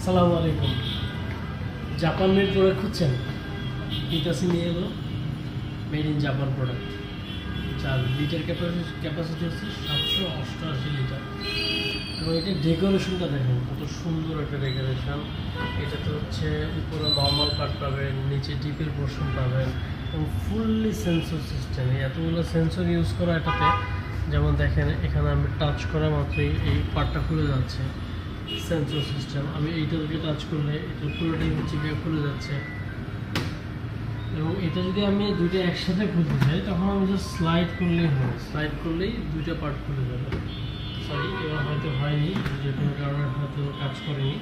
আসসালামু আলাইকুম। Japan made product খুঁজছেন? ইতাসি নিয়ে এলো মেড ইন জাপান প্রোডাক্ট, যার লিটার ক্যাপাসিটি হচ্ছে 788 লিটার। এবং এটা ডেকোরেশনটা দেখেন কত সুন্দর একটা ডেকোরেশন। এটাতে হচ্ছে উপরে নর্মাল পার্ট পাবেন, নিচে ডিপের পোর্শন পাবেন এবং ফুললি সেন্সর সিস্টেম। এতগুলো সেন্সর ইউজ করা এটাতে, যেমন দেখেন এখানে আমি টাচ করা মাত্রই এই পার্টটা খুলে যাচ্ছে, সেন্সর সিস্টেম। আমি এইটাকে টাচ করলে এটা পুরোটাই হচ্ছে গিয়ে খুলে যাচ্ছে। এবং এটা যদি আমি দুইটা একসাথে খুলতে চাই তখন আমি জাস্ট স্লাইড করলেই হয়, স্লাইড করলেই দুইটা পার্ট খুলে যাবে। সরি, এবার হয়তো হয়নি, যে কোনো কারণে হয়তো কাজ করেনি।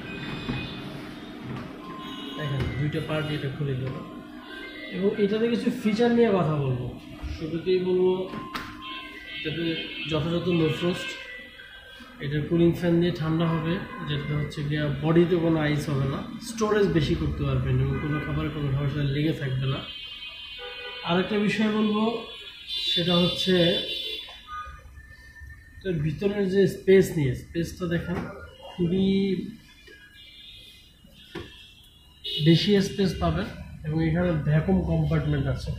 দেখেন দুইটা পার্ট এটা খুলে গেল। এবং এটাতে কিছু ফিচার নিয়ে কথা বলবো। শুরুতেই বলবো এটাতে যথাযথ নো ফ্রস্ট, এটার কুলিং ফ্যান দিয়ে ঠান্ডা হবে, যেটা হচ্ছে গিয়ে বডিতে কোনো আইস হবে না, স্টোরেজ বেশি করতে পারবেন এবং কোনো খাবারে কোনো খাবার লেগে থাকবে না। আরেকটা বিষয় বলবো, সেটা হচ্ছে এর ভিতরের যে স্পেসটা দেখেন খুবই বেশি স্পেস পাবেন। এবং এখানে ভ্যাকুম কম্পার্টমেন্ট আছে,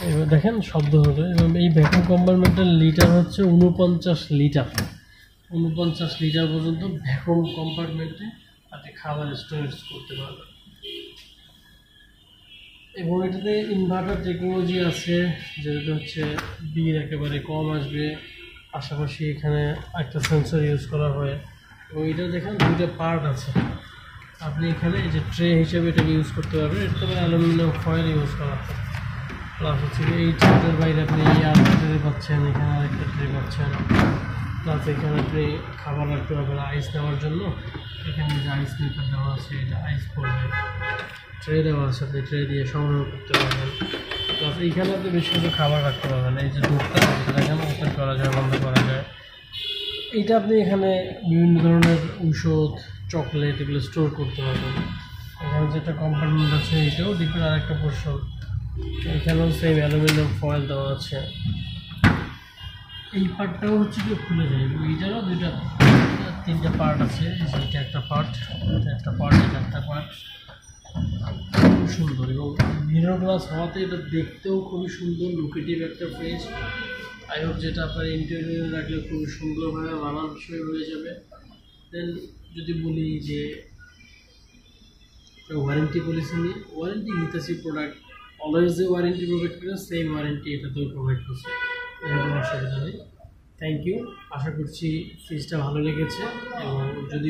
এবার দেখেন শব্দ হবে। এবং এই ভ্যাকুম কম্পার্টমেন্টের লিটার হচ্ছে 49 লিটার। 49 লিটার পর্যন্ত ভ্যাকুম কম্পার্টমেন্টে আপনি খাবার স্টোরেজ করতে পারবেন। এবং এটাতে ইনভার্টার টেকনোলজি আছে, যেটা হচ্ছে বিল একেবারে কম আসবে। পাশাপাশি এখানে একটা সেন্সর ইউজ করা হয়। এবং এটা দেখেন দুইটা পার্ট আছে, আপনি এখানে এই যে ট্রে হিসেবে এটাকে ইউজ করতে পারবেন। এটা তো অ্যালুমিনিয়াম ফয়েল ইউজ করা হয়। প্লাস হচ্ছে এই ট্রের বাইরে আপনি এয়ার ট্রে পাচ্ছেন, এখানে আরেকটা ট্রে পাচ্ছেন। প্লাস এখানে আপনি খাবার রাখতে পারবেন আইস নেওয়ার জন্য। এখানে যে আইস মেকার দেওয়া আছে, এটা আইস পড়বে। ট্রে দেওয়া আছে, আপনি ট্রে দিয়ে সংগ্রহ করতে পারবেন। প্লাস এইখানে আপনি বেশি কিছু খাবার রাখতে পারবেন। এই যে দুধটা এখানে ওপেন করা যায়, বন্ধ করা যায়। এইটা আপনি এখানে বিভিন্ন ধরনের ঔষধ, চকলেট এগুলো স্টোর করতে পারবেন। এখানে যেটা কম্পার্টমেন্ট আছে এইটাও ডিপের আরেকটা পোর্শন, এখানেও সেম অ্যালুমিনিয়াম ফয়েল দেওয়া আছে। এই পার্টটাও হচ্ছে কি খুলে যায়। এইটারও তিনটা পার্ট আছে, এটা একটা পার্ট, এটা একটা পার্ট, এটা একটা পার্ট। খুব সুন্দর। এবং মিরর গ্লাস হওয়াতে এটা দেখতেও খুবই সুন্দর, লোকেটিভ একটা ফ্রেশ। আই হোপ যেটা আপনার ইন্টেরিয়রে রাখলে খুবই সুন্দরভাবে মানানসই হয়ে যাবে। দেন যদি বলি যে ওয়ারেন্টি পলিসি নিয়ে, ওয়ারেন্টি হিতাসি প্রোডাক্ট অলওয়েজ যে ওয়ারেন্টি প্রোভাইড করে সেম ওয়ারেন্টি এটাতেও প্রোভাইড করছে, কোনো অসুবিধা নেই। Thank you. আশা করছি ফ্রিজটা ভালো লেগেছে। এবং যদি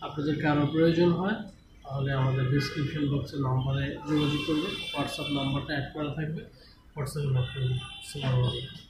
আপনাদের কারো প্রয়োজন হয় তাহলে আমাদের ডিসক্রিপশন বক্সের নম্বরে যোগাযোগ করবেন। হোয়াটসঅ্যাপ নাম্বারটা অ্যাড করা থাকবে, হোয়াটসঅ্যাপে নক করবেন। আসসালামু আলাইকুম।